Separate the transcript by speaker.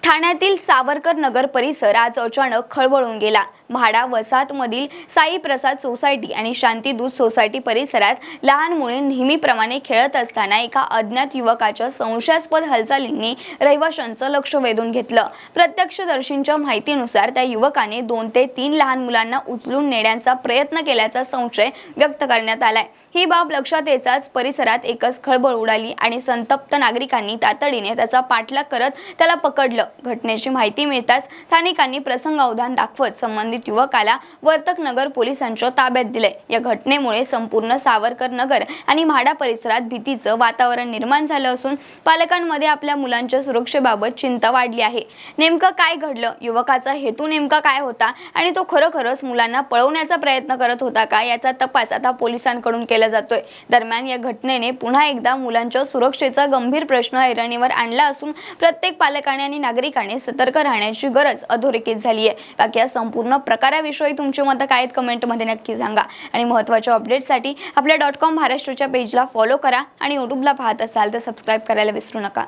Speaker 1: ठाण्यातील सावरकर नगर परिसर आज अचानक खळबळून गेला। म्हाडा वसाहतमधील साई प्रसाद सोसायटी आणि शांतीदूत सोसायटी परिसरात लहान मुले नेहमीप्रमाणे खेळत असताना एका अज्ञात युवकाच्या संशयास्पद हालचालींनी रहिवाशांचं लक्ष वेधून घेतलं। प्रत्यक्षदर्शींच्या माहितीनुसार त्या युवकाने 2 ते 3 लहान मुलांना उचलून नेण्याचा प्रयत्न केल्याचा संशय व्यक्त करण्यात आलाय। ही बाब लक्षात येताच परिसरात एकच खळबळ उडाली आणि संतप्त नागरिकांनी तातडीने त्याचा पाठलाग करत त्याला पकडलं। घटनेची माहिती मिळताच स्थानिकांनी प्रसंगावधान दाखवत संबंधित युवकाला वर्तक नगर पोलिसांच्या ताब्यात दिले। या घटनेमुळे संपूर्ण सावरकर नगर आणि म्हाडा परिसरात भीतीचं वातावरण निर्माण झालं असून पालकांमध्ये आपल्या मुलांच्या सुरक्षेबाबत चिंता वाढली आहे। नेमकं काय घडलं, युवकाचा हेतू नेमका काय होता आणि तो खरोखरच मुलांना पळवण्याचा प्रयत्न करत होता का, याचा तपास आता पोलिसांकडून केला जातोय। दरम्यान या घटनेने पुन्हा एकदा मुलांच्या सुरक्षेचा गंभीर प्रश्न ऐरणीवर आणला असून प्रत्येक पालकाने आणि नागरिकाने सतर्क राहण्याची गरज अधोरेखित झाली आहे। बाकी या संपूर्ण प्रकाराविषयी तुमचे मत काय आहेत कमेंटमध्ये नक्की सांगा आणि महत्त्वाच्या अपडेट्ससाठी आपल्या .com महाराष्ट्रच्या पेजला फॉलो करा आणि यूट्यूबला पाहत असाल तर सबस्क्राइब करायला विसरू नका।